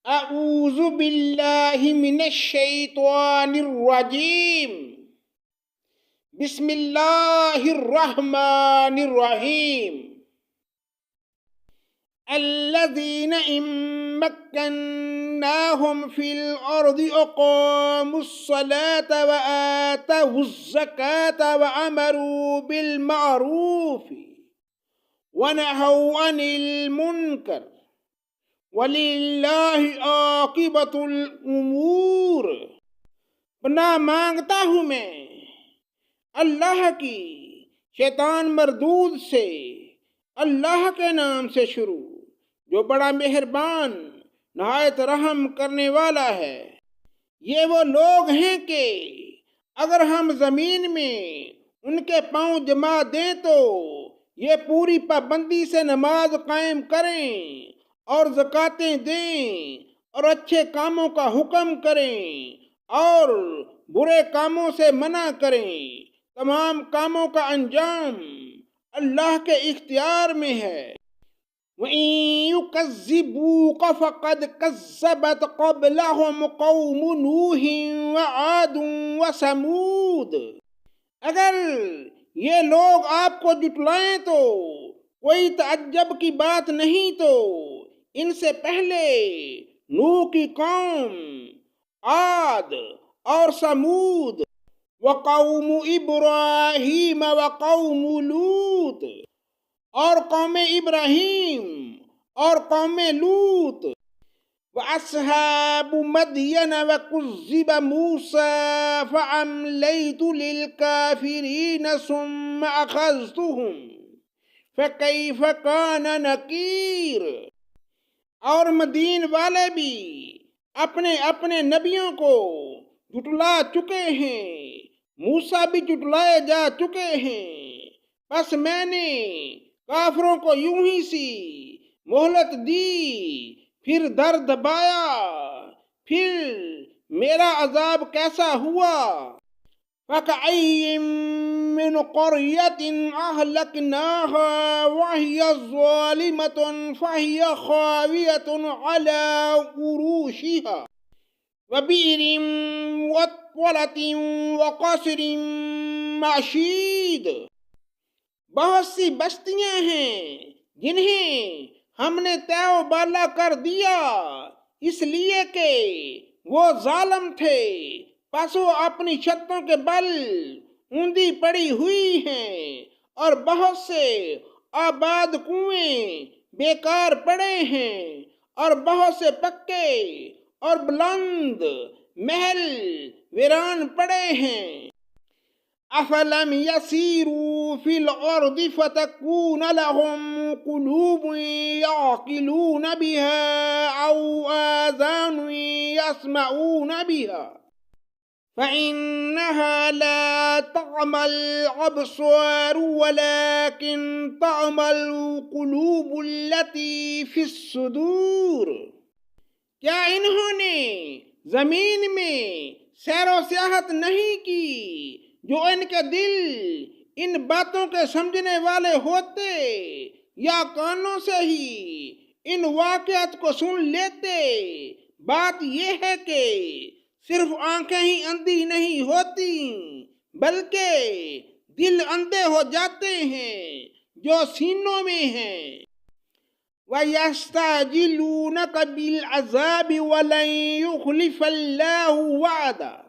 اعوذ باللہ من الشیطان الرجیم بسم اللہ الرحمن الرحیم الذین ان مکناہم فی الارض اقاموا الصلاة وآتوا الزکاة وعمروا بالمعروف ونہوا عن المنکر وَلِلَّهِ عَاقِبَةُ الْأُمُورِ۔ پناہ مانگتا ہوں میں اللہ کی شیطان مردود سے، اللہ کے نام سے شروع جو بڑا مہربان نہایت رحم کرنے والا ہے۔ یہ وہ لوگ ہیں کہ اگر ہم زمین میں ان کے پاؤں جما دیں تو یہ پوری پابندی سے نماز قائم کریں اور زکاتیں دیں اور اچھے کاموں کا حکم کریں اور برے کاموں سے منع کریں۔ تمام کاموں کا انجام اللہ کے اختیار میں ہے۔ وَإِن يُكَذِّبُوكَ فَقَدْ كَذَّبَتْ قَبْلَهُمْ قَوْمُ نُوحٍ وَعَادٌ وَثَمُودُ۔ اگر یہ لوگ آپ کو جھٹلائیں تو کوئی تعجب کی بات نہیں، تو ان سے پہلے نوح کی قوم عاد اور سمود، وقوم ابراہیم وقوم لوط، اور قوم ابراہیم اور قوم لوط، وَأَصْحَابُ مَدْيَنَ وَكُذِّبَ مُوسَىٰ فَأَمْلَيْتُ لِلْكَافِرِينَ ثُمَّ أَخَذْتُهُمْ فَكَيْفَ كَانَ نَكِيرِ۔ اور مدین والے بھی اپنے اپنے نبیوں کو جھٹلا چکے ہیں، موسیٰ بھی جھٹلائے جا چکے ہیں، پس میں نے کافروں کو یوں ہی سی مہلت دی، پھر در دبایا، پھر میرا عذاب کیسا ہوا۔ فَكَأَيِّن مِّنْ قَرْيَةٍ أَهْلَكْنَاهَا وَهِيَ ظَالِمَةٌ فَهِيَ خَاوِيَةٌ عَلَىٰ عُرُوشِهَا وَبِئْرٍ مُّطَّلَةٍ وَقَصْرٍ مَّشِيدٍ۔ بہت سی بستیاں ہیں جنہیں ہم نے تہ و بالا کر دیا، اس لیے کہ وہ ظالم تھے، پس وہ اپنی چھتوں کے بل اوندی پڑی ہوئی ہیں، اور بہت سے آباد کنویں بیکار پڑے ہیں، اور بہت سے پکے اور بلند محل ویران پڑے ہیں۔ أَفَلَمْ يَسِيرُوا فِي الْأَرْضِ فَتَكُونَ لَهُمْ قُلُوبٌ يَعْقِلُونَ بِهَا أَوْ آذَانٌ يَسْمَعُونَ بِهَا فَإِنَّهَا لَا تَعْمَى الْأَبْصَارُ وَلَكِنْ تَعْمَى الْقُلُوبُ الَّتِي فِي الصُّدُورِ۔ کیا انہوں نے زمین میں سیر و سیاحت نہیں کی جو ان کے دل ان باتوں کے سمجھنے والے ہوتے، یا کانوں سے ہی ان واقعات کو سن لیتے؟ بات یہ ہے کہ صرف آنکھیں ہی اندھی نہیں ہوتی بلکہ دل اندھے ہو جاتے ہیں جو سینوں میں ہیں۔ وَيَسْتَعْجِلُونَكَ بِالْعَذَابِ وَلَن يُخْلِفَ اللَّهُ وَعْدَهُ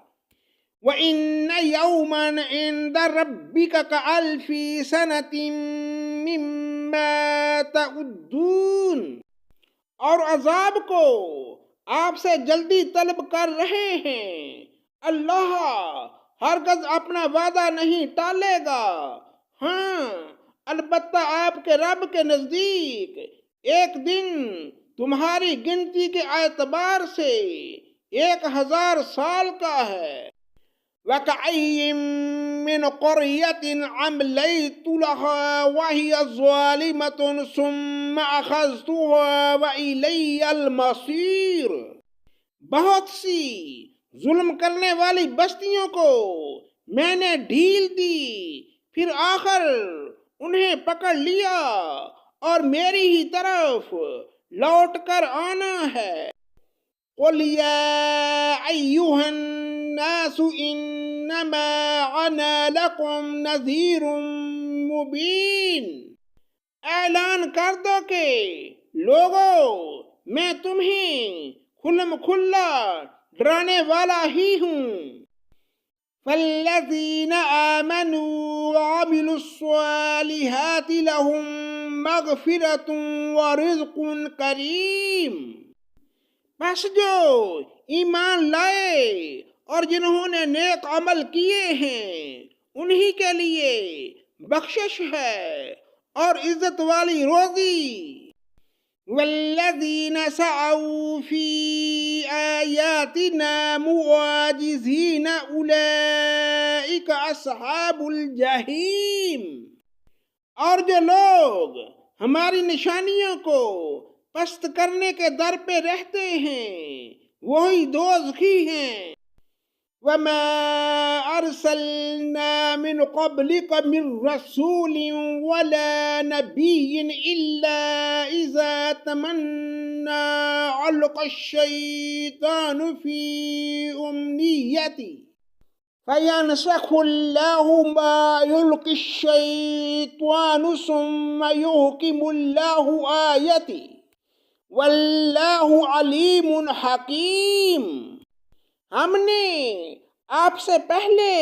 وَإِنَّ يَوْمًا عِندَ رَبِّكَ كَأَلْفِ سَنَةٍ مِّمَّا تَعُدُّونَ۔ اور عذاب کو آپ سے جلدی طلب کر رہے ہیں، اللہ ہرگز اپنا وعدہ نہیں ٹالے گا۔ ہاں، البتہ آپ کے رب کے نزدیک ایک دن تمہاری گنتی کے اعتبار سے 1000 سال کا ہے۔ وَكَأَيِّن مِّنْ قَرْيَةٍ أَمْلَيْتُ لَهَا وَهِيَ ظَالِمَةٌ ثُمَّ أَخَذْتُهَا وَإِلَيَّ الْمَصِيرُ۔ بہت سی ظلم کرنے والی بستیوں کو میں نے ڈھیل دی، پھر آخر انہیں پکڑ لیا، اور میری ہی طرف لوٹ کر آنا ہے۔ قل يا أيها الناس إنما أنا لكم نذير مبين۔ اعلان کر دو کہ لوگو میں تمہیں کھلم کھلا ڈرانے والا ہی ہوں۔ فالذین آمنوا وعملوا الصالحات لهم مغفرۃ ورزق کریم۔ پس جو ایمان لائے اور جنہوں نے نیک عمل کیے ہیں انہی کے لیے بخشش ہے اور عزت والی روزی۔ والذین سعوا فی آیاتنا معاجزین اولئک اصحاب الجحیم۔ اور جو لوگ ہماری نشانیوں کو پست کرنے کے در پہ رہتے ہیں وہی دوزخی ہیں۔ وما ارسلنا من قبلك من رسول ولا نبي الا اذا تمنى القى الشيطان في امنيته فينسخ الله ما يلقي الشيطان ثم يحكم الله آيته واللہ علیم حکیم۔ ہم نے آپ سے پہلے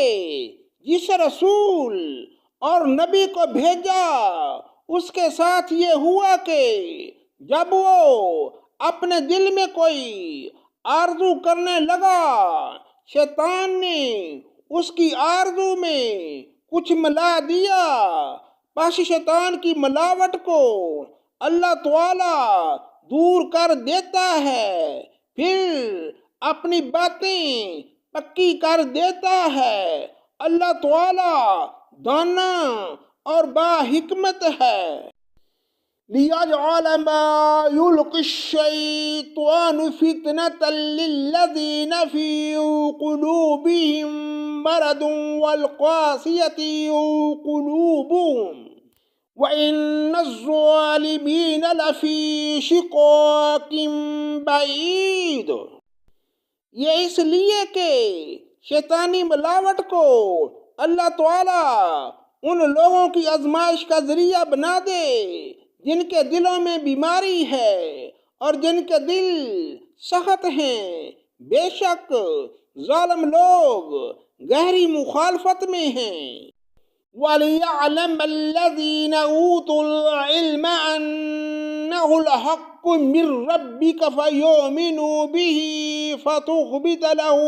جس رسول اور نبی کو بھیجا اس کے ساتھ یہ ہوا کہ جب وہ اپنے دل میں کوئی آرزو کرنے لگا شیطان نے اس کی آرزو میں کچھ ملا دیا، پس شیطان کی ملاوٹ کو اللہ تعالی دور کر دیتا ہے، پھر اپنی باتیں پکی کر دیتا ہے۔ اللہ تعالی دانا اور با حکمت ہے۔ لِيَجْعَلَ مَا يُلْقِي الشَّيْطَانُ فِتْنَةً لِلَّذِينَ فِي قُلُوبِهِم مَّرَضٌ وَالْقَاسِيَةِ قُلُوبُهُمْ وَإِنَّ الظَّالِمِينَ لَفِي شِقَاقٍ بَعِيدٍ۔ یہ اس لیے کہ شیطانی ملاوٹ کو اللہ تعالی ان لوگوں کی آزمائش کا ذریعہ بنا دے جن کے دلوں میں بیماری ہے اور جن کے دل سخت ہیں۔ بے شک ظالم لوگ گہری مخالفت میں ہیں۔ وَلِيَعْلَمَ الَّذِينَ أُوتُوا الْعِلْمَ أَنَّهُ الْحَقُّ مِنْ رَبِّكَ فَيُؤْمِنُوا بِهِ فَتُخْبِتَ لَهُ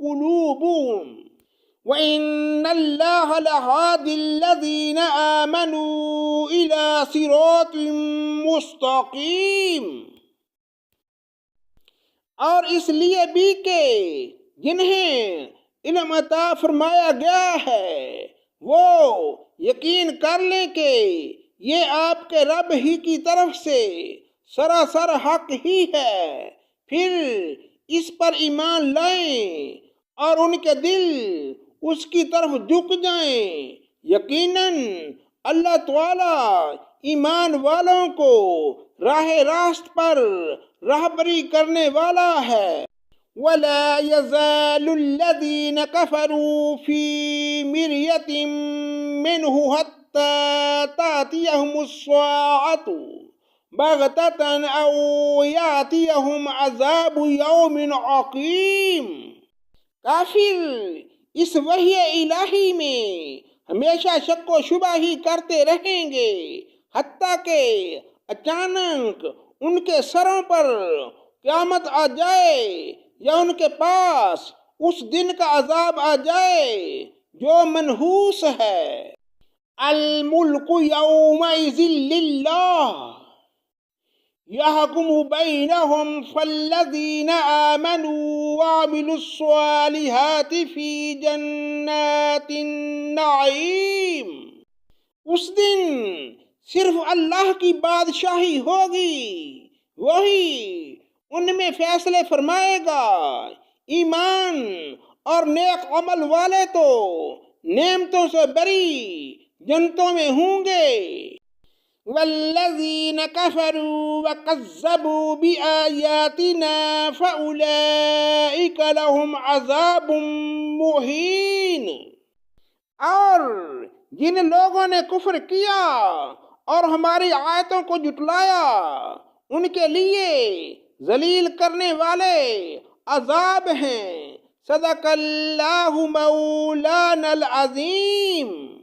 قُلُوبُهُمْ وَإِنَّ اللَّهَ لَهَادِ الَّذِينَ آمَنُوا إِلَى صِرَاطٍ مُسْتَقِيمٍ۔ اور اس لیے بھی کہ جنہیں علم عطا فرمایا گیا ہے وہ یقین کر لیں کہ یہ آپ کے رب ہی کی طرف سے سراسر حق ہی ہے، پھر اس پر ایمان لائیں اور ان کے دل اس کی طرف جھک جائیں۔ یقیناً اللہ تعالی ایمان والوں کو راہ راست پر راہبری کرنے والا ہے۔ وَلَا يَزَالُ الَّذِينَ كَفَرُوا فِي مِرْيَةٍ مِّنْهُ حَتَّى تَأْتِيَهُمُ السَّاعَةُ بَغْتَةً أَوْ يَأْتِيَهُمْ عَذَابُ يَوْمٍ عَقِيمٍ۔ کافر اس وحی الہی میں ہمیشہ شک و شبہ ہی کرتے رہیں گے حتیٰ کہ اچانک ان کے سروں پر قیامت آ جائے یا ان کے پاس اس دن کا عذاب آ جائے جو منحوس ہے۔ الملک یومئذ للہ یحکم بینہم فالذین آمنوا وعملوا الصالحات فی جنات النعیم۔ اس دن صرف اللہ کی بادشاہی ہوگی، وہی ان میں فیصلے فرمائے گا۔ ایمان اور نیک عمل والے تو نعمتوں سے بری جنتوں میں ہوں گے۔ والذین کفروا وکذبوا بآیاتنا فأولئک لهم عذاب مہین۔ اور جن لوگوں نے کفر کیا اور ہماری آیتوں کو جھٹلایا ان کے لیے ذلیل کرنے والے عذاب ہیں۔ صدق اللہ مولانا العظیم۔